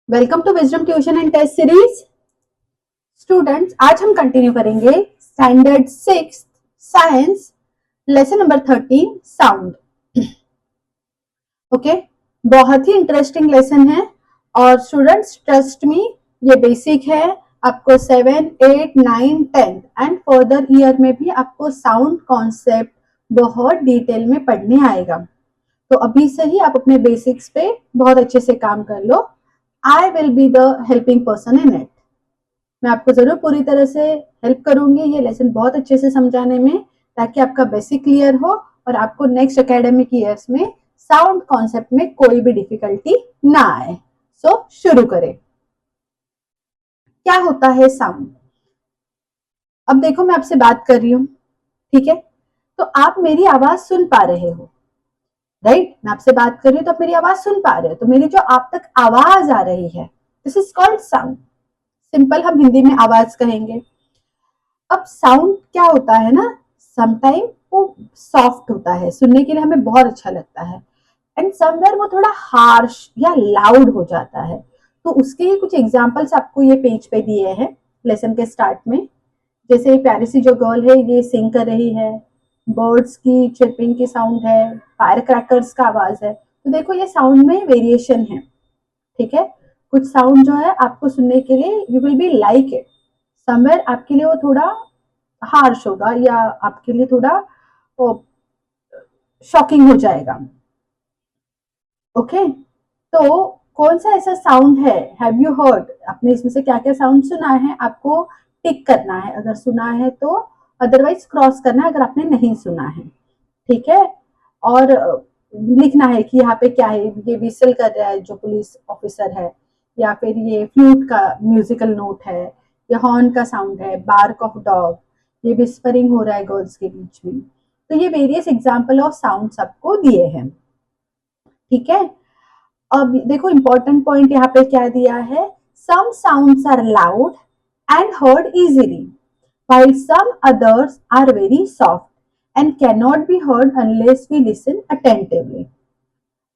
Welcome to Wisdom Tuition and Test Series. Students, आज हम continue करेंगे standard 6 science lesson number 13 sound. Okay, बहुत ही इंटरेस्टिंग लेसन है और स्टूडेंट्स ट्रस्ट मी, ये बेसिक है। आपको 7, 8, 9, 10 एंड फर्दर ईयर में भी आपको साउंड कॉन्सेप्ट बहुत डिटेल में पढ़ने आएगा। तो अभी से ही आप अपने बेसिक्स पे बहुत अच्छे से काम कर लो। I will be the helping person in it. मैं आपको जरूर पूरी तरह से हेल्प करूंगी ये लेसन बहुत अच्छे से समझाने में, ताकि आपका बेसिक क्लियर हो और आपको नेक्स्ट एकेडमिक ईयर्स में साउंड कॉन्सेप्ट में कोई भी डिफिकल्टी ना आए। सो शुरू करें। क्या होता है साउंड? अब देखो, मैं आपसे बात कर रही हूँ, ठीक है? तो आप मेरी आवाज सुन पा रहे हो, राइट? मैं आपसे बात कर रही हूँ तो आप मेरी आवाज सुन पा रहे हो, तो मेरी जो आप तक आवाज आ रही है, this is called sound. Simple हम हिंदी में आवाज कहेंगे। अब साउंड क्या होता है ना, समटाइम वो सॉफ्ट होता है, सुनने के लिए हमें बहुत अच्छा लगता है, एंड समवेयर वो थोड़ा हार्श या लाउड हो जाता है। तो उसके ही कुछ एग्जांपल्स आपको ये पेज पे दिए हैं लेसन के स्टार्ट में। जैसे प्यारी सी जो गर्ल है ये सिंग कर रही है, बर्ड्स की चिरपिंग की साउंड है, फायर क्रैकर्स का आवाज है। तो देखो ये साउंड में वेरिएशन है, ठीक है? कुछ साउंड जो है आपको सुनने के लिए you will be like it, somewhere आपके लिए वो थोड़ा हार्श होगा या आपके लिए थोड़ा शॉकिंग हो जाएगा। ओके, तो कौन सा ऐसा साउंड है, हैव यू हर्ड? आपने इसमें से क्या क्या साउंड सुना है? आपको टिक करना है अगर सुना है तो, अदरवाइज क्रॉस करना है अगर आपने नहीं सुना है, ठीक है? और लिखना है कि यहाँ पे क्या है। ये विसल कर रहा है जो पुलिस ऑफिसर है, या फिर ये फ्लूट का म्यूजिकल नोट है, या हॉर्न का साउंड है, बार्क ऑफ डॉग, ये विस्परिंग हो रहा है गर्ल्स के बीच में। तो ये वेरियस एग्जाम्पल ऑफ साउंड आपको दिए हैं, ठीक है? अब देखो इंपॉर्टेंट पॉइंट यहाँ पे क्या दिया है, some sounds are loud and heard easily while some others are very soft and cannot be heard unless we listen attentively.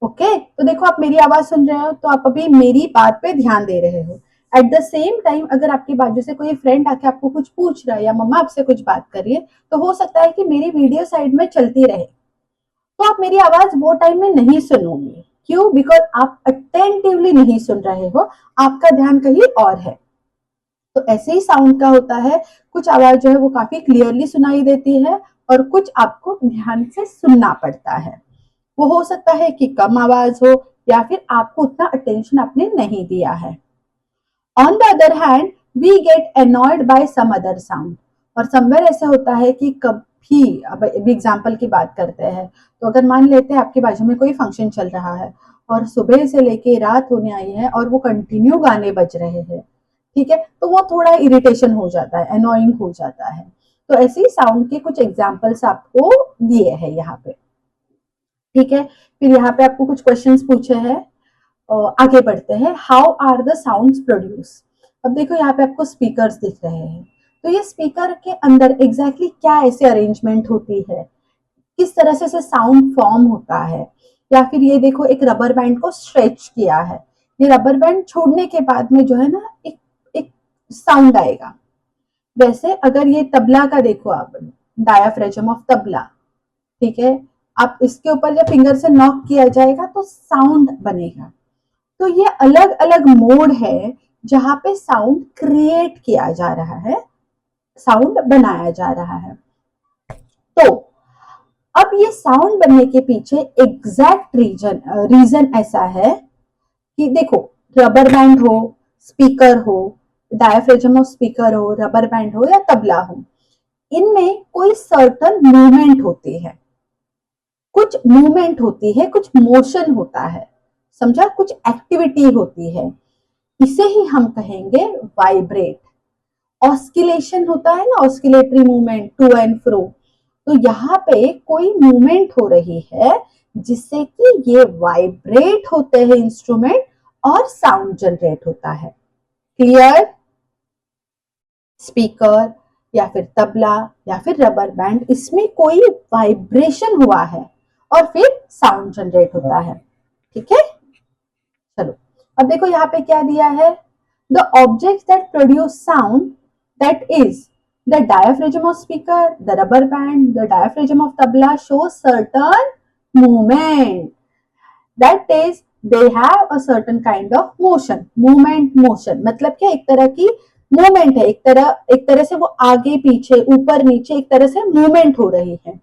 Okay, तो देखो आप मेरी आवाज सुन रहे हो तो आप अभी मेरी बात पे ध्यान दे रहे हो। एट द सेम टाइम अगर आपके बाजू से कोई फ्रेंड आके आपको कुछ पूछ रहा है या मम्मा आपसे कुछ बात कर रही है, तो हो सकता है कि मेरी वीडियो साइड में चलती रहे, तो आप मेरी आवाज वो टाइम में नहीं सुनोगे। क्यों? बिकॉज आप अटेंटिवली नहीं सुन रहे हो, आपका ध्यान कहीं और है। तो ऐसे ही साउंड का होता है, कुछ आवाज जो है वो काफी क्लियरली सुनाई देती है और कुछ आपको ध्यान से सुनना पड़ता है। वो हो सकता है कि कम आवाज हो या फिर आपको उतना अटेंशन आपने नहीं दिया है। On the other hand we get annoyed by some other sound. और समवेयर ऐसा होता है कि कभी, अब एग्जाम्पल की बात करते हैं, तो अगर मान लेते हैं आपके बाजू में कोई फंक्शन चल रहा है और सुबह से लेके रात होने आई है और वो कंटिन्यू गाने बज रहे हैं, ठीक है? तो वो थोड़ा इरिटेशन हो जाता है, अनोइंग हो जाता है। तो ऐसे ही साउंड के कुछ एग्जाम्पल्स आपको दिए हैं यहाँ पे, ठीक है? फिर यहाँ पे आपको कुछ क्वेश्चंस पूछे हैं, आगे बढ़ते हैं। How are the sounds produce? अब देखो यहाँ पे आपको स्पीकर्स दिख रहे हैं, तो ये स्पीकर के अंदर एग्जैक्टली क्या ऐसे अरेंजमेंट होती है, किस तरह से साउंड फॉर्म होता है। या फिर ये देखो एक रबर बैंड को स्ट्रेच किया है, ये रबर बैंड छोड़ने के बाद में जो है ना एक एक साउंड आएगा। वैसे अगर ये तबला का देखो आप, डायाफ्रेजम ऑफ तबला, ठीक है? आप इसके ऊपर जब फिंगर से नॉक किया जाएगा तो साउंड बनेगा। तो ये अलग अलग मोड है जहां पे साउंड क्रिएट किया जा रहा है, साउंड बनाया जा रहा है। तो अब ये साउंड बनने के पीछे एग्जैक्ट रीजन ऐसा है कि देखो, रबर बैंड हो, स्पीकर हो, डायफ्रेजम ऑफ स्पीकर हो, रबर बैंड हो या तबला हो, इनमें कोई सर्टन मूवमेंट होती है, कुछ मूवमेंट होती है, कुछ मोशन होता है, समझा? कुछ एक्टिविटी होती है, इसे ही हम कहेंगे वाइब्रेट। ऑस्किलेशन होता है ना, oscillatory movement, to and fro. तो यहाँ पे कोई मूवमेंट हो रही है जिससे कि ये वाइब्रेट होते हैं इंस्ट्रूमेंट और साउंड जनरेट होता है। क्लियर? स्पीकर या फिर तबला या फिर रबर बैंड, इसमें कोई वाइब्रेशन हुआ है और फिर साउंड जनरेट होता है, ठीक है? चलो अब देखो यहाँ पे क्या दिया है, the object that produce sound that is the diaphragm of speaker, the rubber band, the diaphragm of tabla show certain movement, that is they have a certain kind of motion, movement, motion मतलब क्या, एक तरह की movement है, एक तरह से वो आगे पीछे ऊपर नीचे एक तरह से मूवमेंट हो रही है।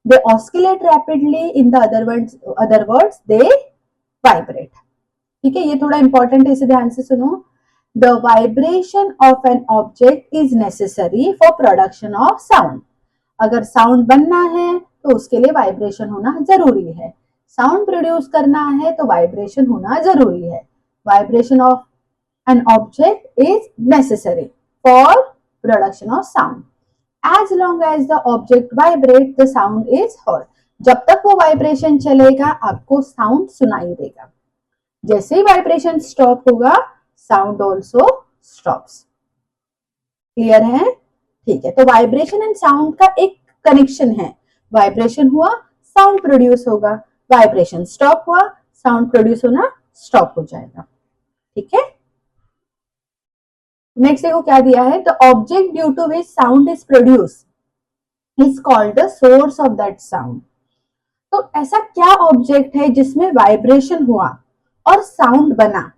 They oscillate rapidly, in the other words they vibrate. ठीक है, ये थोड़ा इंपॉर्टेंट है, इसे ध्यान से सुनो। The vibration of an object is necessary for production of sound. अगर साउंड बनना है तो उसके लिए वाइब्रेशन होना जरूरी है, साउंड प्रोड्यूस करना है तो वाइब्रेशन होना जरूरी है। Vibration of an object is necessary for production of sound. As long as the object vibrate the sound is heard. जब तक वो वाइब्रेशन चलेगा आपको साउंड सुनाई देगा, जैसे ही वाइब्रेशन स्टॉप होगा साउंड ऑल्सो स्टॉप्स। क्लियर है? ठीक है, तो वाइब्रेशन एंड साउंड का एक कनेक्शन है, वाइब्रेशन हुआ साउंड प्रोड्यूस होगा, वाइब्रेशन स्टॉप हुआ साउंड प्रोड्यूस होना स्टॉप हो जाएगा। ठीक है, नेक्स्ट देखो क्या दिया है, the object due to which sound is produce is called the source of that sound. तो ऐसा क्या ऑब्जेक्ट है जिसमें वाइब्रेशन हुआ और साउंड बना,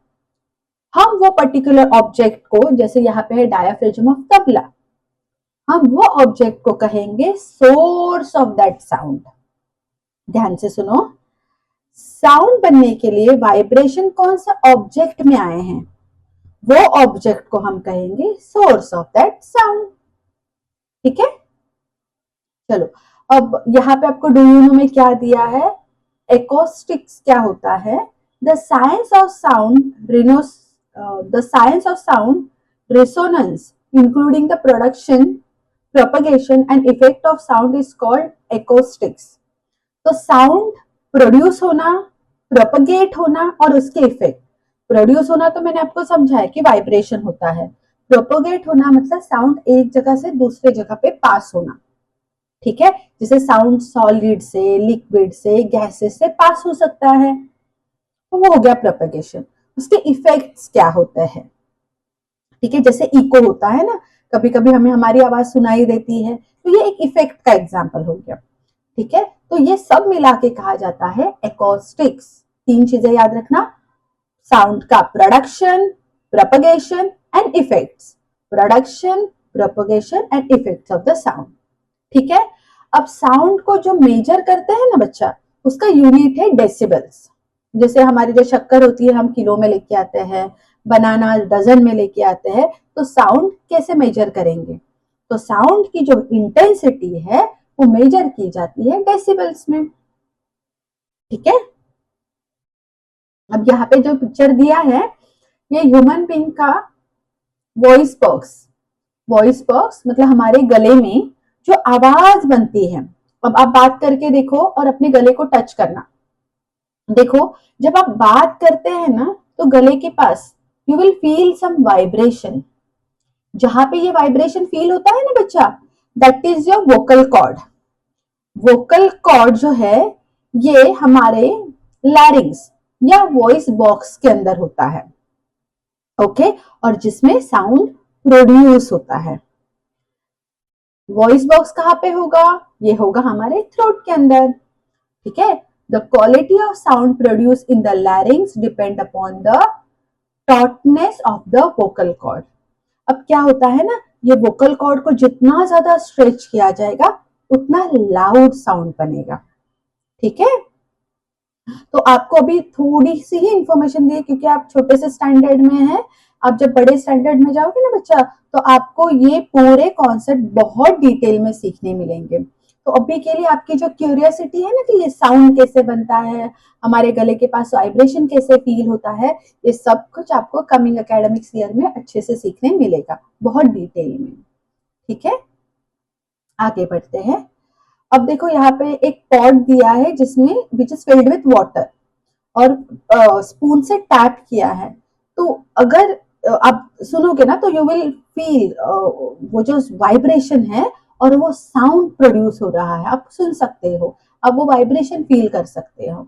हम वो पर्टिकुलर ऑब्जेक्ट को, जैसे यहाँ पे है डायफ्रेगम ऑफ तबला, हम वो ऑब्जेक्ट को कहेंगे सोर्स ऑफ दैट साउंड। ध्यान से सुनो, साउंड बनने के लिए वाइब्रेशन कौन सा ऑब्जेक्ट में आए हैं, वो ऑब्जेक्ट को हम कहेंगे सोर्स ऑफ दैट साउंड। ठीक है, चलो अब यहाँ पे आपको डू यू नो में क्या दिया है, एकोस्टिक्स क्या होता है, the science of sound the science of sound resonance including the production, propagation and effect of sound is called acoustics। तो साउंड प्रोड्यूस होना, प्रोपगेट होना और उसके इफेक्ट, प्रोड्यूस होना तो मैंने आपको समझाया कि वाइब्रेशन होता है, प्रोपोगेट होना मतलब साउंड एक जगह से दूसरे जगह पे पास होना। ठीक है, जैसे साउंड सॉलिड से, लिक्विड से, गैसेस से पास हो सकता है, तो वो हो गया प्रोपगेशन। उसके इफेक्ट्स क्या होते हैं, ठीक है, जैसे इको होता है ना, कभी कभी हमें हमारी आवाज सुनाई देती है, तो ये एक इफेक्ट का एग्जांपल हो गया। ठीक है, तो ये सब मिला के कहा जाता है एकॉस्टिक्स। तीन चीजें याद रखना, साउंड का production, propagation and effects, production, propagation and effects of the sound. ठीक है, अब साउंड को जो मेजर करते हैं ना बच्चा, उसका यूनिट है डेसिबल्स। जैसे हमारी जो शक्कर होती है हम किलो में लेके आते हैं, बनाना डजन में लेके आते हैं, तो साउंड कैसे मेजर करेंगे, तो साउंड की जो इंटेंसिटी है वो मेजर की जाती है डेसिबल्स में। ठीक है, अब यहाँ पे जो पिक्चर दिया है ये ह्यूमन बीइंग का वॉइस बॉक्स, वॉइस बॉक्स मतलब हमारे गले में जो आवाज बनती है। अब आप बात करके देखो और अपने गले को टच करना, देखो जब आप बात करते हैं ना तो गले के पास you will feel some vibration, जहां पे ये वाइब्रेशन फील होता है ना बच्चा, that is your vocal cord. Vocal cord जो है ये हमारे लैरिंग्स या वॉइस बॉक्स के अंदर होता है। ओके, और जिसमें साउंड प्रोड्यूस होता है। वॉइस बॉक्स कहाँ पे होगा, ये होगा हमारे थ्रोट के अंदर। ठीक है, the quality of sound produce in the larynx depend upon the tautness of the vocal cord. अब क्या होता है ना, ये वोकल कॉर्ड को जितना ज्यादा स्ट्रेच किया जाएगा उतना लाउड साउंड बनेगा। ठीक है, तो आपको अभी थोड़ी सी ही इंफॉर्मेशन दी है क्योंकि आप छोटे से स्टैंडर्ड में हैं। आप जब बड़े स्टैंडर्ड में जाओगे ना बच्चा, तो आपको ये पूरे कॉन्सेप्ट बहुत डिटेल में सीखने मिलेंगे। तो अभी के लिए आपकी जो क्यूरियोसिटी है ना कि ये साउंड कैसे बनता है, हमारे गले के पास वाइब्रेशन कैसे फील होता है, ये सब कुछ आपको कमिंग एकेडमिक्स ईयर में अच्छे से सीखने मिलेगा, बहुत डिटेल में। ठीक है, आगे बढ़ते हैं। अब देखो यहाँ पे एक पॉट दिया है जिसमें which is filled with water और स्पून से टैप किया है। तो अगर आप सुनोगे ना तो यू विल फील वो जो वाइब्रेशन है और वो साउंड प्रोड्यूस हो रहा है, आप सुन सकते हो, अब वो वाइब्रेशन फील कर सकते हो।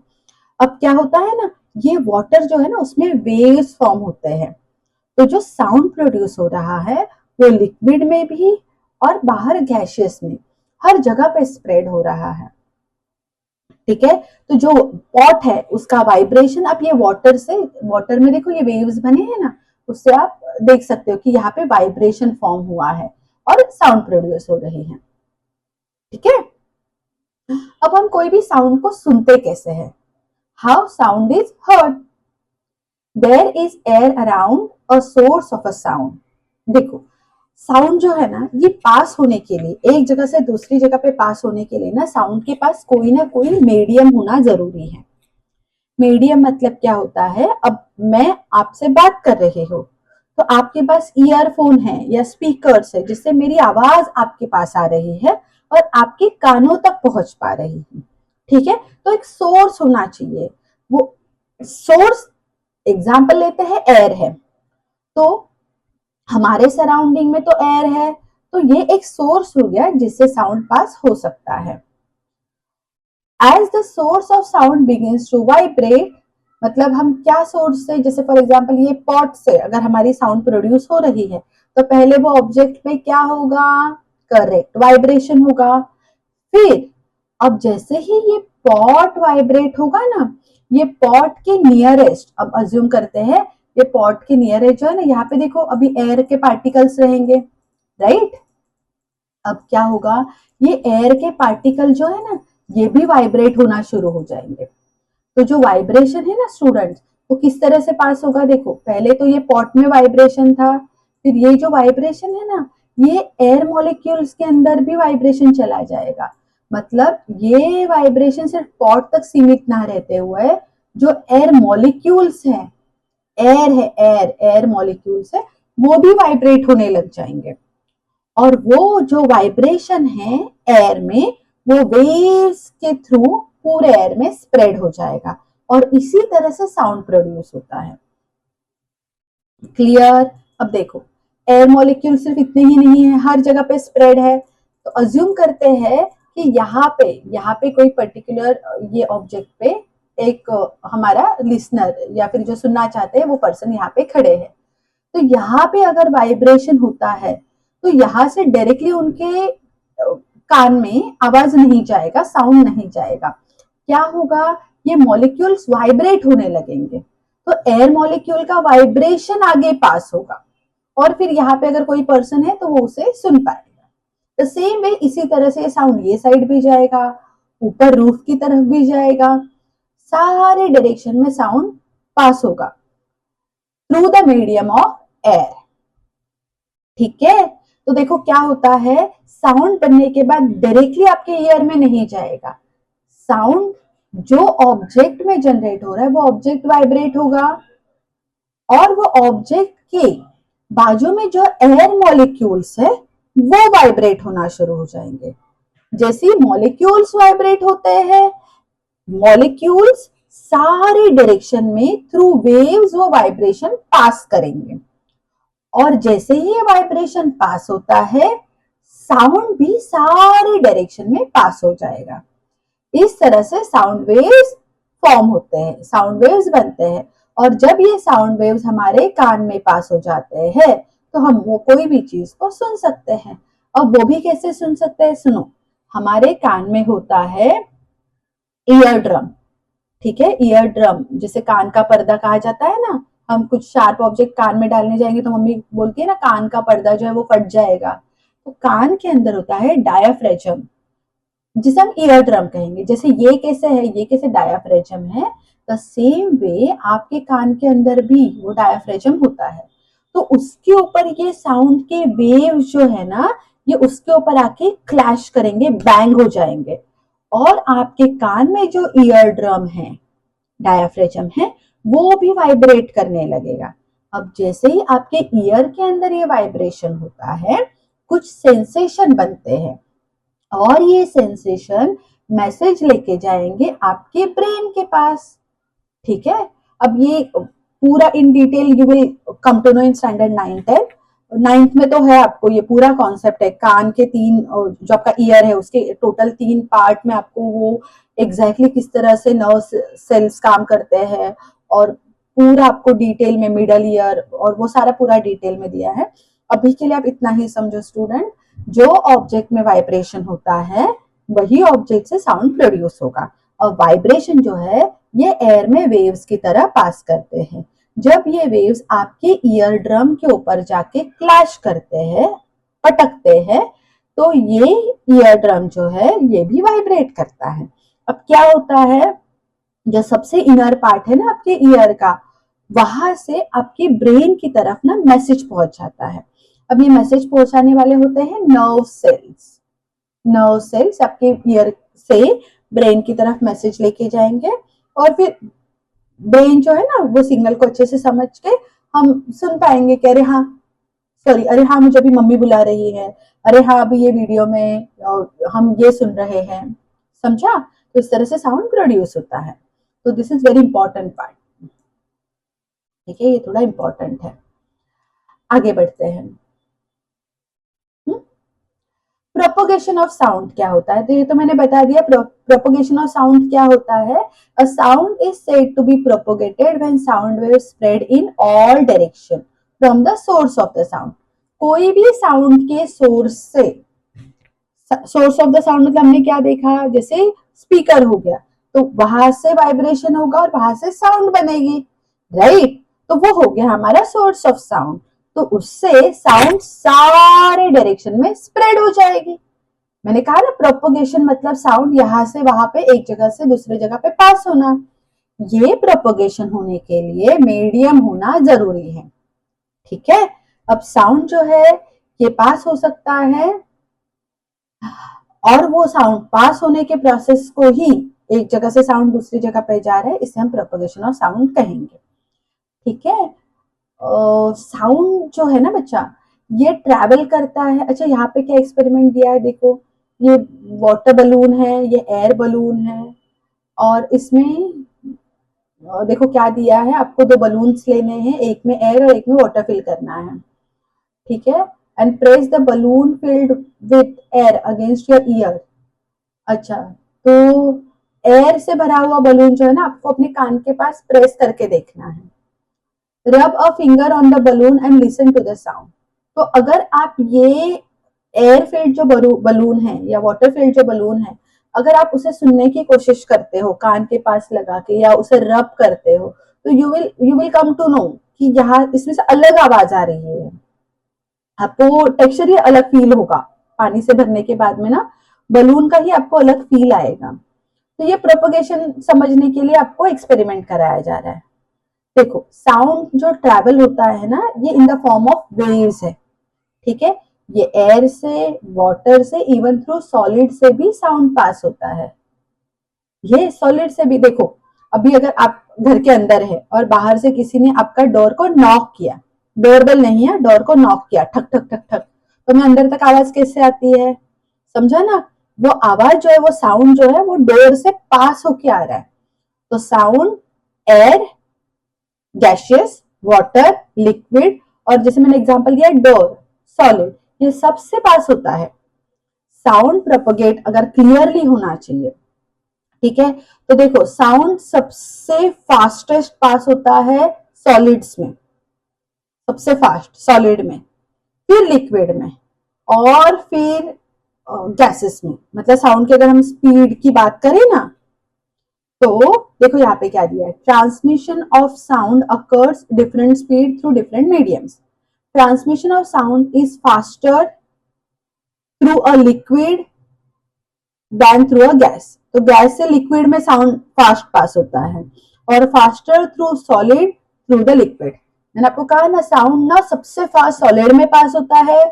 अब क्या होता है ना ये वाटर जो है ना उसमें वेव्स फॉर्म होते हैं। तो जो साउंड प्रोड्यूस हो रहा है वो लिक्विड में भी और बाहर गैशियस में, हर जगह पे स्प्रेड हो रहा है। ठीक है, तो जो पॉट है उसका वाइब्रेशन, आप ये वाटर से, वाटर में देखो ये वेव्स बने हैं ना, उससे आप देख सकते हो कि यहाँ पे वाइब्रेशन फॉर्म हुआ है और साउंड प्रोड्यूस हो रही है। ठीक है, अब हम कोई भी साउंड को सुनते कैसे हैं? How sound is heard. There is air around a source of a sound. देखो, साउंड जो है ना ये पास होने के लिए, एक जगह से दूसरी जगह पे पास होने के लिए ना साउंड के पास कोई ना कोई मीडियम होना जरूरी है। मीडियम मतलब क्या होता है? अब मैं आपसे बात कर रही हूँ तो आपके पास ईयरफोन है या स्पीकर्स है जिससे मेरी आवाज आपके पास आ रही है और आपके कानों तक पहुंच पा रही है। ठीक है, तो एक सोर्स होना चाहिए। वो सोर्स, एग्जाम्पल लेते हैं, एयर है, तो हमारे सराउंडिंग में तो एयर है, तो ये एक सोर्स हो गया जिससे साउंड पास हो सकता है। As the source of sound begins to vibrate, मतलब हम क्या सोर्स से, जैसे फॉर एग्जाम्पल ये पॉट से अगर हमारी साउंड प्रोड्यूस हो रही है तो पहले वो ऑब्जेक्ट में क्या होगा? करेक्ट, वाइब्रेशन होगा। फिर अब जैसे ही ये पॉट वाइब्रेट होगा ना, ये पॉट के नियरेस्ट, अब अज्यूम करते हैं ये पॉट के नियरेस्ट जो है ना, यहाँ पे देखो अभी एयर के पार्टिकल्स रहेंगे, राइट? अब क्या होगा, ये एयर के पार्टिकल जो है ना ये भी वाइब्रेट होना शुरू हो जाएंगे। तो जो वाइब्रेशन है ना स्टूडेंट्स, वो किस तरह से पास होगा? देखो, पहले तो ये पॉट में वाइब्रेशन था, फिर ये जो वाइब्रेशन है ना ये एयर मॉलिक्यूल्स के अंदर भी वाइब्रेशन चला जाएगा। मतलब ये वाइब्रेशन सिर्फ पॉट तक सीमित ना रहते हुए जो एयर मॉलिक्यूल्स है, एयर है, एयर मॉलिक्यूल्स है, वो भी वाइब्रेट होने लग जाएंगे। और वो जो वाइब्रेशन है एयर में, वो वेव्स के थ्रू पूरे एयर में स्प्रेड हो जाएगा और इसी तरह से साउंड प्रोड्यूस होता है। क्लियर? अब देखो, एयर मॉलिक्यूल सिर्फ इतने ही नहीं है, हर जगह पे स्प्रेड है। तो अज्यूम करते हैं कि यहाँ पे कोई पर्टिकुलर ये ऑब्जेक्ट पे एक हमारा लिसनर या फिर जो सुनना चाहते हैं वो पर्सन यहाँ पे खड़े हैं। तो यहाँ पे अगर वाइब्रेशन होता है तो यहाँ से डायरेक्टली उनके कान में आवाज नहीं जाएगा, साउंड नहीं जाएगा। क्या होगा, ये मॉलिक्यूल्स वाइब्रेट होने लगेंगे, तो एयर मॉलिक्यूल का वाइब्रेशन आगे पास होगा और फिर यहाँ पे अगर कोई पर्सन है तो वो उसे सुन पाएगा। तो सेम वे इसी तरह से साउंड ये साइड भी जाएगा, ऊपर रूफ की तरफ भी जाएगा, सारे डायरेक्शन में साउंड पास होगा through the medium of air. ठीक है, तो देखो क्या होता है, साउंड बनने के बाद डायरेक्टली आपके ईयर में नहीं जाएगा। साउंड जो ऑब्जेक्ट में जनरेट हो रहा है वो ऑब्जेक्ट वाइब्रेट होगा और वो ऑब्जेक्ट के बाजू में जो एयर मॉलिक्यूल्स है वो वाइब्रेट होना शुरू हो जाएंगे। जैसे ही मॉलिक्यूल्स वाइब्रेट होते हैं, मॉलिक्यूल्स सारे डायरेक्शन में थ्रू वेव्स वो वाइब्रेशन पास करेंगे और जैसे ही ये वाइब्रेशन पास होता है साउंड भी सारे डायरेक्शन में पास हो जाएगा। इस तरह से साउंड वेव्स फॉर्म होते हैं, साउंड वेव्स बनते हैं और जब ये साउंड वेव्स हमारे कान में पास हो जाते हैं तो हम वो कोई भी चीज को सुन सकते हैं। अब वो भी कैसे सुन सकते हैं? सुनो, हमारे कान में होता है ईयर ड्रम। ठीक है, ईयर ड्रम जिसे कान का पर्दा कहा जाता है ना, हम कुछ शार्प ऑब्जेक्ट कान में डालने जाएंगे तो मम्मी बोलती है ना कान का पर्दा जो है वो फट जाएगा। तो कान के अंदर होता है डायाफ्रेजम जिसे हम ईयर ड्रम कहेंगे। जैसे ये कैसे है, ये कैसे डायाफ्रेजम है, द सेम वे आपके कान के अंदर भी वो डायाफ्रेजम होता है। तो उसके ऊपर ये साउंड के वेव जो है ना ये उसके ऊपर आके क्लैश करेंगे, बैंग हो जाएंगे और आपके कान में जो ईयर ड्रम है, डायाफ्रेजम है, वो भी वाइब्रेट करने लगेगा। अब जैसे ही आपके ईयर के अंदर ये वाइब्रेशन होता है कुछ सेंसेशन बनते हैं और ये सेंसेशन मैसेज लेके जाएंगे आपके ब्रेन के पास। ठीक है, अब ये पूरा in detail you will come to know in standard 9th 9th में तो है, आपको ये पूरा कॉन्सेप्ट है। कान के तीन जो आपका ईयर है उसके टोटल 3 पार्ट में आपको वो एग्जैक्टली किस तरह से नर्व सेल्स काम करते हैं और पूरा आपको डिटेल में मिडल ईयर और वो सारा पूरा डिटेल में दिया है। अभी के लिए आप इतना ही समझो स्टूडेंट, जो ऑब्जेक्ट में वाइब्रेशन होता है वही ऑब्जेक्ट से साउंड प्रोड्यूस होगा। और वाइब्रेशन जो है ये एयर में वेव्स की तरह पास करते हैं। जब ये वेव्स आपके ईयर ड्रम के ऊपर जाके क्लैश करते हैं, पटकते हैं, तो ये ईयर ड्रम जो है ये भी वाइब्रेट करता है। अब क्या होता है, जो सबसे इनर पार्ट है ना आपके ईयर का, वहां से आपकी ब्रेन की तरफ ना मैसेज पहुंच जाता है। अब ये मैसेज पहुंचाने वाले होते हैं नर्व सेल्स। नर्व सेल्स आपके ईयर से ब्रेन की तरफ मैसेज लेके जाएंगे और फिर ब्रेन जो है ना वो सिग्नल को अच्छे से समझ के हम सुन पाएंगे कि अरे हाँ, सॉरी, अरे हाँ मुझे अभी मम्मी बुला रही है, अरे हाँ अभी ये वीडियो में हम ये सुन रहे हैं, समझा। तो इस तरह से साउंड प्रोड्यूस होता है। तो this is very important part, ठीक है, ये थोड़ा इंपॉर्टेंट है। आगे बढ़ते हैं। प्रोपोगेशन ऑफ साउंड क्या होता है, तो ये तो मैंने बता दिया। प्रोपोगेशन ऑफ साउंड क्या होता है, a sound is said to be propagated when sound waves spread in all direction from the source of the sound. कोई भी साउंड के सोर्स से, सोर्स ऑफ द साउंड मतलब हमने क्या देखा, जैसे स्पीकर हो गया तो वहां से वाइब्रेशन होगा और वहां से साउंड बनेगी, राइट। तो वो हो गया हमारा सोर्स ऑफ साउंड। तो उससे साउंड सारे डायरेक्शन में स्प्रेड हो जाएगी। मैंने कहा ना प्रोपोगेशन मतलब साउंड यहां से वहां पे एक जगह से दूसरी जगह पे पास होना। ये प्रोपोगेशन होने के लिए मीडियम होना जरूरी है, ठीक है। अब साउंड जो है ये पास हो सकता है और वो साउंड पास होने के प्रोसेस को ही, एक जगह से साउंड दूसरी जगह पे जा रहा है, इसे हम प्रोपोगेशन ऑफ साउंड कहेंगे, ठीक है। साउंड जो है ना बच्चा ये ट्रैवल करता है। अच्छा यहाँ पे क्या एक्सपेरिमेंट दिया है, देखो ये वाटर बलून है, ये एयर बलून है और इसमें देखो क्या दिया है, आपको दो बलून्स लेने हैं, एक में एयर और एक में वाटर फिल करना है, ठीक है। And press the balloon filled with air against your year. अच्छा, तो एयर से भरा हुआ बलून जो है ना आपको अपने कान के पास प्रेस करके देखना है। Rub a finger on the balloon and listen to the sound. तो अगर आप ये एयर फिल्ड जो बलून है या वाटर फिल्ड जो बलून है, अगर आप उसे सुनने की कोशिश करते हो कान के पास लगा के या उसे रब करते हो, तो you will come to know कि यहाँ इसमें से अलग आवाज आ रही है। आपको टेक्सचर ही अलग फील होगा, पानी से भरने के बाद में ना बलून का ही आपको अलग फील आएगा। तो ये प्रोपोगेशन समझने के लिए आपको एक्सपेरिमेंट कराया जा रहा है। देखो साउंड जो ट्रैवल होता है ना ये in the form of waves है, ठीक है। ये एयर से, वाटर से, इवन थ्रू सॉलिड से भी साउंड पास होता है। ये सॉलिड से भी, देखो अभी अगर आप घर के अंदर है और बाहर से किसी ने आपका डोर को नॉक किया, डोरबेल नहीं है, डोर को नॉक किया, ठक ठक ठक ठक, तो मैं अंदर तक आवाज कैसे आती है, समझा ना। वो आवाज जो है, वो साउंड जो है वो डोर से पास होके आ रहा है। तो sound air, gaseous, water, liquid और जैसे मैंने एग्जांपल दिया डोर, सॉलिड, ये सबसे पास होता है। साउंड प्रोपोगेट अगर क्लियरली होना चाहिए, ठीक है। तो देखो साउंड सबसे फास्टेस्ट पास होता है सॉलिड्स में, सबसे फास्ट सॉलिड में, फिर लिक्विड में और फिर गैसेस में। मतलब साउंड की अगर हम स्पीड की बात करें ना, तो देखो यहाँ पे क्या दिया है, transmission of sound occurs different speed through different mediums. Transmission of sound is faster through a liquid than through a gas. तो गैस से लिक्विड में साउंड फास्ट पास होता है और faster through solid through the liquid. मैंने आपको कहा ना साउंड ना सबसे फास्ट सॉलिड में पास होता है,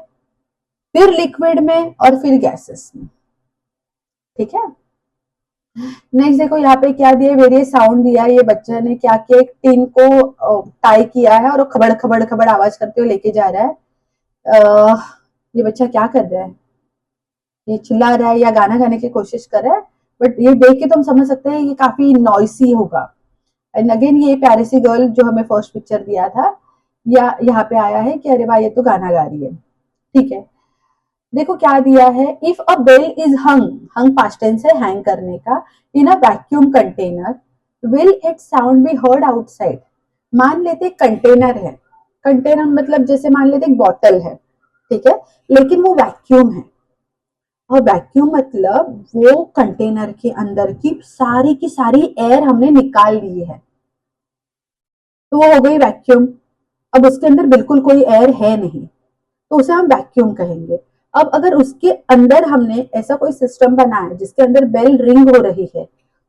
फिर लिक्विड में और फिर गैसेस में, ठीक है। नेक्स्ट देखो यहाँ पे क्या दिया, वेरियस साउंड दिया है। ये बच्चे ने क्या किया, एक टिन को टाई किया है और वो खबड़ खबड़ खबड़ आवाज करते हुए लेके जा रहा है। ये बच्चा क्या कर रहा है, ये चिल्ला रहा है या गाना गाने की कोशिश कर रहा है, बट ये देख के तो हम समझ सकते हैं ये काफी नॉइसी होगा। एंड अगेन ये प्यारी सी गर्ल जो हमें फर्स्ट पिक्चर दिया था, या यहाँ पे आया है कि अरे भाई ये तो गाना गा रही है, ठीक है। देखो क्या दिया है, if a bell is hung, hung past tense है हैंग करने का, in a vacuum container will it sound be heard outside? मान लेते कंटेनर है, कंटेनर मतलब जैसे मान लेते एक बॉटल है, ठीक है, लेकिन वो वैक्यूम है। और वैक्यूम मतलब वो कंटेनर के अंदर की सारी एयर हमने निकाल ली है, तो वो हो गई वैक्यूम। अब उसके अंदर बिल्कुल कोई एयर है नहीं, तो उसे हम वैक्यूम कहेंगे। अब अगर उसके अंदर हमने ऐसा कोई सिस्टम बनाया जिसके अंदर बेल रिंग हो रही है,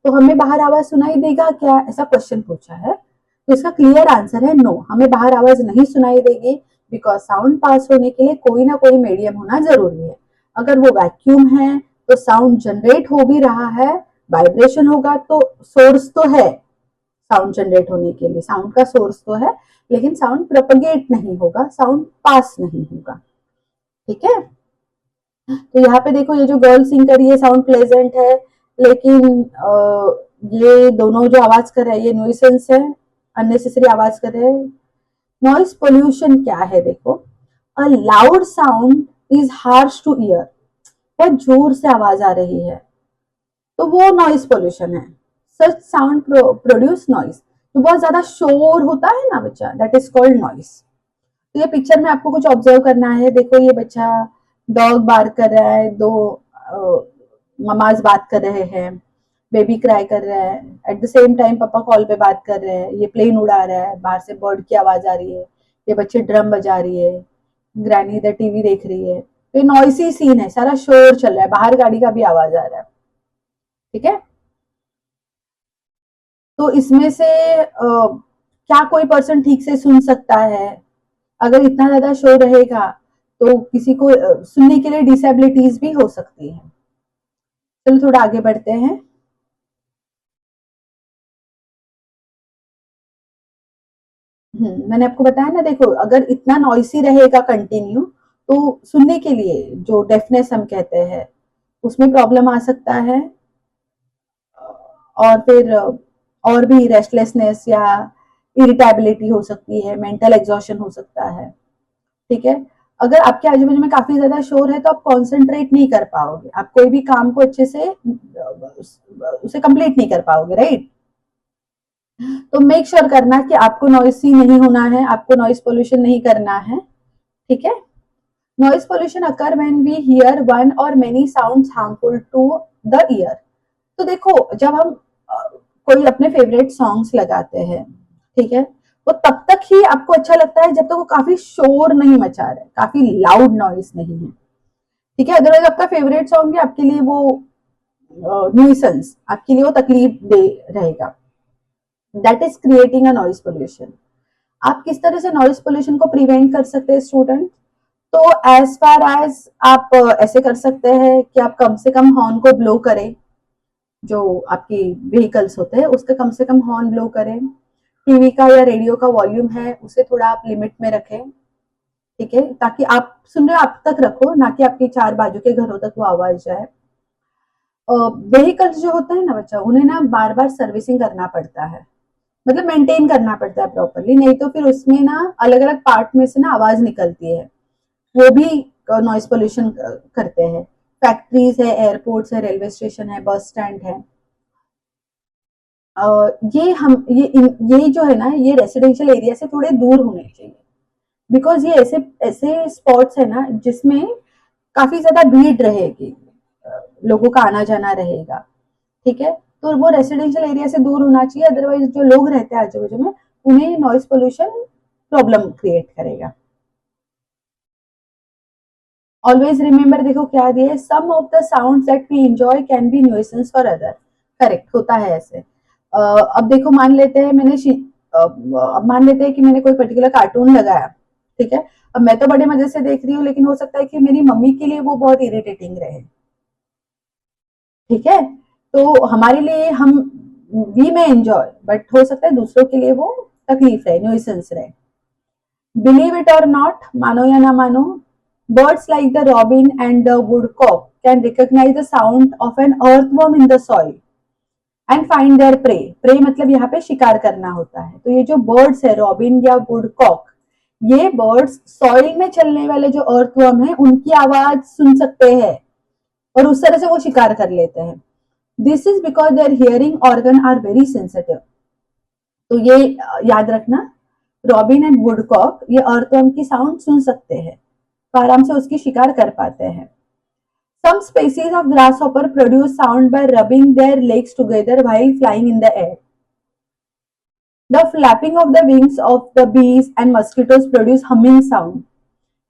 तो हमें बाहर आवाज सुनाई देगा क्या, ऐसा क्वेश्चन पूछा है। तो इसका क्लियर आंसर है नो, हमें बाहर आवाज नहीं सुनाई देगी, बिकॉज साउंड पास होने के लिए कोई ना कोई मीडियम होना जरूरी है। अगर वो वैक्यूम है तो साउंड जनरेट हो भी रहा है, वाइब्रेशन होगा, तो सोर्स तो है साउंड जनरेट होने के लिए, साउंड का सोर्स तो है, लेकिन साउंड प्रोपगेट नहीं होगा, साउंड पास नहीं होगा। ठीक है, तो यहाँ पे देखो ये जो गर्ल सिंग कर रही है साउंड प्लेजेंट है, लेकिन ये दोनों जो आवाज कर रहे हैं ये न्यूसेंस है, अननेसेसरी आवाज कर रहे हैं। नॉइस पोल्यूशन क्या है देखो, a loud sound is harsh two year, बहुत जोर से आवाज आ रही है तो वो नॉइस पोल्यूशन है। सच साउंड प्रोड्यूस नॉइस, तो बहुत ज्यादा शोर होता है ना बच्चा, दैट इज कॉल्ड नॉइस। तो ये पिक्चर में आपको कुछ ऑब्जर्व करना है, देखो ये बच्चा डॉग बार्क कर रहा है, दो ममाज बात कर रहे हैं, बेबी क्राई कर रहा है, एट द सेम टाइम पापा कॉल पे बात कर रहे हैं, ये प्लेन उड़ा रहा है, बाहर से बर्ड की आवाज आ रही है, ये बच्चे ड्रम बजा रही है, ग्रैनी इधर टीवी देख रही है, तो ये नॉइसी सीन है, सारा शोर चल रहा है, बाहर गाड़ी का भी आवाज आ रहा है। ठीक है, तो इसमें से क्या कोई पर्सन ठीक से सुन सकता है? अगर इतना ज्यादा शोर रहेगा तो किसी को सुनने के लिए डिसेबिलिटीज भी हो सकती है। चलो थोड़ा आगे बढ़ते हैं। मैंने आपको बताया ना, देखो अगर इतना नॉइसी रहेगा कंटिन्यू, तो सुनने के लिए जो डेफनेस हम कहते हैं उसमें प्रॉब्लम आ सकता है, और फिर और भी रेस्टलेसनेस या इरिटेबिलिटी हो सकती है, मेंटल एग्जॉशन हो सकता है। ठीक है, अगर आपके आजू बाजू में काफी ज्यादा शोर है तो आप कॉन्सेंट्रेट नहीं कर पाओगे, आप कोई भी काम को अच्छे से उसे कंप्लीट नहीं कर पाओगे, राइट। तो मेक श्योर करना कि आपको नॉइसी नहीं होना है, आपको नॉइस पोल्यूशन नहीं करना है। ठीक है, noise pollution occur when we hear one or many sounds harmful to the ear. तो देखो जब हम कोई अपने फेवरेट सॉन्ग्स लगाते हैं, ठीक है, वो तब तक ही आपको अच्छा लगता है जब तक वो काफी शोर नहीं मचा रहा है, काफी लाउड नॉइस नहीं है। ठीक है, अदरवाइज आपका फेवरेट सॉन्ग भी आपके लिए वो न्यूसेंस, आपके लिए वो तकलीफ दे रहेगा, that is creating a noise pollution. आप किस तरह से नॉइस पोल्यूशन को प्रिवेंट कर सकते हैं स्टूडेंट? तो एज फार एज आप ऐसे कर सकते हैं कि आप कम से कम हॉर्न को ब्लो करें, जो आपकी व्हीकल्स होते हैं उसका कम से कम हॉर्न ब्लो करें, टीवी का या रेडियो का वॉल्यूम है उसे थोड़ा आप लिमिट में रखें। ठीक है, ताकि आप सुन रहे हो आप तक रखो, ना कि आपके चार बाजू के घरों तक वो आवाज जाए। व्हीकल्स जो होते हैं ना बच्चा, उन्हें ना बार बार सर्विसिंग करना पड़ता है, मतलब मेंटेन करना पड़ता है प्रॉपरली, नहीं तो फिर उसमें ना अलग अलग पार्ट में से ना आवाज निकलती है, वो भी नॉइस पोल्यूशन करते हैं। फैक्ट्रीज है, एयरपोर्ट्स है, रेलवे स्टेशन है, बस स्टैंड है, ये हम ये जो है ना ये रेसिडेंशियल एरिया से थोड़े दूर होने चाहिए, बिकॉज ये ऐसे ऐसे स्पॉट्स है ना जिसमें काफी ज्यादा भीड़ रहेगी, लोगों का आना जाना रहेगा। ठीक है, तो वो रेसिडेंशियल एरिया से दूर होना चाहिए, अदरवाइज जो लोग रहते हैं आजू बाजू में उन्हें नॉइस पोल्यूशन प्रॉब्लम क्रिएट करेगा। ऑलवेज रिमेंबर, देखो क्या दिए, some of the sounds that we enjoy can be nuisance for other. Correct होता है ऐसे। अब देखो मान लेते हैं अब मान लेते हैं कि मैंने कोई पर्टिकुलर कार्टून लगाया, ठीक है, अब मैं तो बड़े मजे से देख रही हूँ, लेकिन हो सकता है कि मेरी मम्मी के लिए वो बहुत इरिटेटिंग रहे। ठीक है, तो हमारे लिए हम वी में एंजॉय, बट हो सकता है दूसरों के लिए वो तकलीफ रहे, न्यूसेंस रहे। बिलीव इट और नॉट, मानो या ना मानो, birds like the robin and the woodcock can recognize the sound of an earthworm in the soil and find their prey. prey मतलब यहाँ पे शिकार करना होता है। तो ये जो बर्ड्स है रॉबिन या वुडकॉक, ये बर्ड्स सॉइल में चलने वाले जो अर्थवर्म है उनकी आवाज सुन सकते हैं और उस तरह से वो शिकार कर लेते हैं। This is because their hearing organ are very sensitive. तो ये याद रखना, रॉबिन एंड वुडकॉक ये अर्थवर्म की साउंड सुन सकते हैं, तो आराम से उसकी शिकार कर पाते हैं। Some species of grasshopper produce sound by rubbing their legs together while flying in the air. The flapping of the wings of the bees and mosquitoes produce humming sound.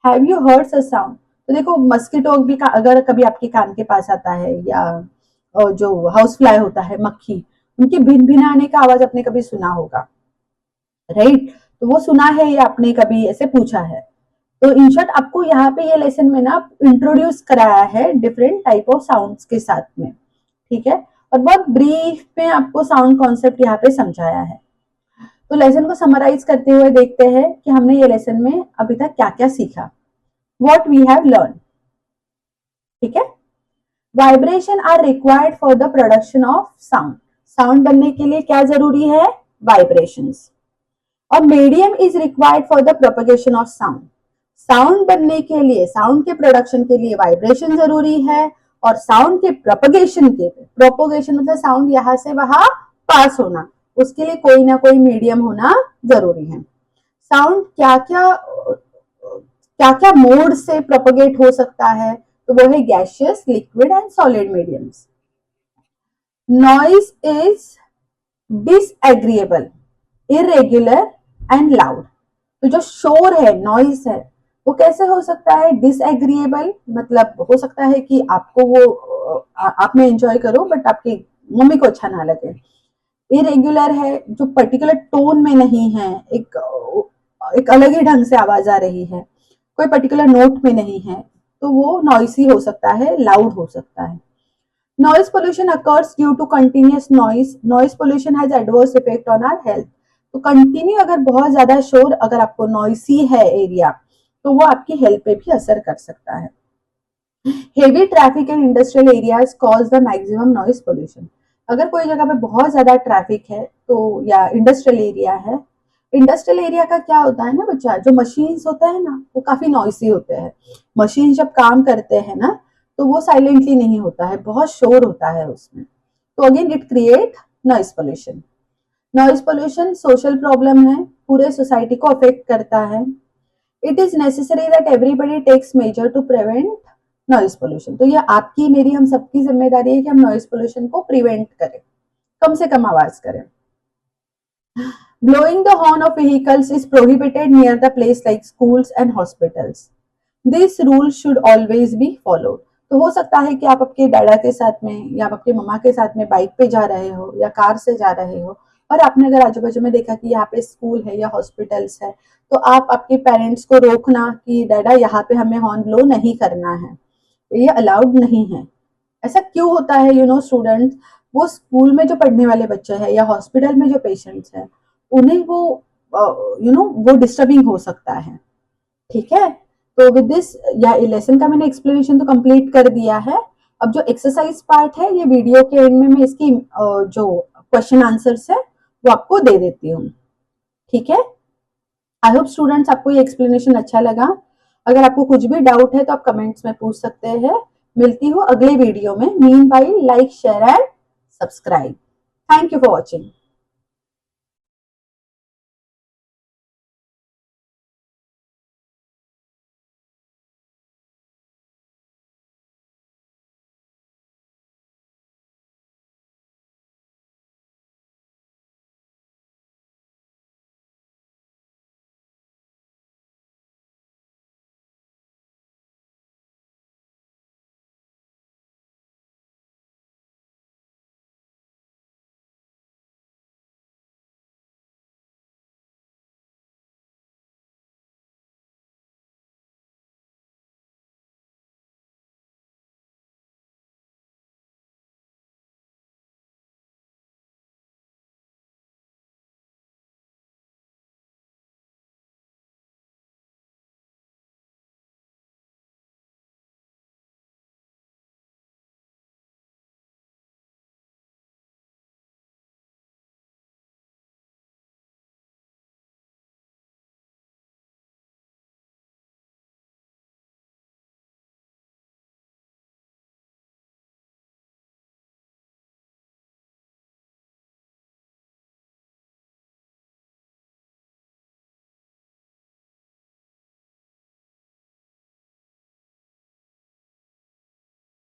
Have you heard such sound? तो देखो mosquito भी अगर कभी आपके कान के पास आता है, या जो हाउस फ्लाई होता है मक्खी, उनके भिन भिनाने का आवाज आपने कभी सुना होगा, राइट? तो वो सुना है या आपने कभी ऐसे पूछा है? तो इन शॉर्ट आपको यहाँ पे ये लेसन में ना इंट्रोड्यूस कराया है डिफरेंट टाइप ऑफ साउंड्स के साथ में, ठीक है? और बहुत ब्रीफ में आपको साउंड कॉन्सेप्ट यहाँ पे समझाया है। तो लेसन को समराइज करते हुए देखते हैं कि हमने ये लेसन में अभी तक क्या क्या सीखा, व्हाट वी हैव लर्न, ठीक है? Vibration are required for the production of sound. Sound बनने के लिए क्या जरूरी है? वाइब्रेशंस। और medium is required for the propagation of sound. Sound बनने के लिए, साउंड के प्रोडक्शन के लिए वाइब्रेशन जरूरी है, और साउंड के प्रोपगेशन के, प्रोपोगेशन मतलब साउंड यहां से वहां पास होना, उसके लिए कोई ना कोई मीडियम होना जरूरी है। साउंड क्या क्या मोड से प्रोपोगेट हो सकता है? तो वो है gaseous, liquid and solid mediums. Noise is disagreeable, irregular and loud. तो जो शोर है, नॉइज है, वो कैसे हो सकता है? डिसएग्रीएबल मतलब हो सकता है कि आपको वो आप में एंजॉय करो बट आपकी मम्मी को अच्छा ना लगे। इरेग्युलर है, जो पर्टिकुलर टोन में नहीं है, एक अलग ही ढंग से आवाज आ रही है, कोई पर्टिकुलर नोट में नहीं है, तो वो नॉइसी हो सकता है, लाउड हो सकता है। Noise pollution occurs due to continuous noise. Noise pollution has adverse effect on our health. तो कंटिन्यू अगर बहुत ज्यादा शोर, अगर आपको नॉइसी है एरिया, तो वो आपकी हेल्थ पे भी असर कर सकता है। Heavy traffic in industrial areas cause the maximum noise pollution. अगर कोई जगह पे बहुत ज्यादा ट्रैफिक है तो, या इंडस्ट्रियल एरिया है, इंडस्ट्रियल एरिया का क्या होता है ना बच्चा, जो मशीन्स होते हैं ना वो काफी नॉइसी होते हैं। मशीन जब काम करते हैं ना तो वो साइलेंटली नहीं होता है, बहुत शोर होता है उसमें, तो again it create noise pollution. Noise pollution social problem है, पूरे सोसाइटी को अफेक्ट करता है। It is necessary that everybody takes measure to prevent noise pollution. तो ये आपकी, मेरी, हम सबकी जिम्मेदारी है कि हम नॉइज पोल्यूशन को प्रिवेंट करें, कम से कम आवाज करें। Blowing the horn of vehicles is prohibited near the place like schools and hospitals. This rule should always be followed. तो हो सकता है कि आप आपके डैडा के साथ में या आप आपके मम्मा के साथ में बाइक पे जा रहे हो या कार से जा रहे हो, और आपने अगर आजू बाजू में देखा कि यहाँ पे स्कूल है या हॉस्पिटल्स है, तो आप आपके पेरेंट्स को रोकना कि डैडा यहाँ पे हमें हॉर्न ब्लो नहीं करना है, ये अलाउड नहीं है। ऐसा क्यों होता है? यू नो स्टूडेंट्स, वो स्कूल में जो पढ़ने वाले बच्चे हैं या हॉस्पिटल में जो पेशेंट्स हैं, उन्हें वो वो डिस्टर्बिंग हो सकता है, ठीक है? तो विद दिस, या लेसन का मैंने एक्सप्लेनेशन तो कंप्लीट कर दिया है। अब जो एक्सरसाइज पार्ट है, ये वीडियो के एंड में मैं इसकी जो क्वेश्चन आंसर्स है वो आपको दे देती हूँ, ठीक है? आई होप स्टूडेंट्स आपको ये एक्सप्लेनेशन अच्छा लगा। अगर आपको कुछ भी डाउट है तो आप कमेंट्स में पूछ सकते हैं। मिलती हूँ अगले वीडियो में। Meanwhile like, share and subscribe. Thank you for watching.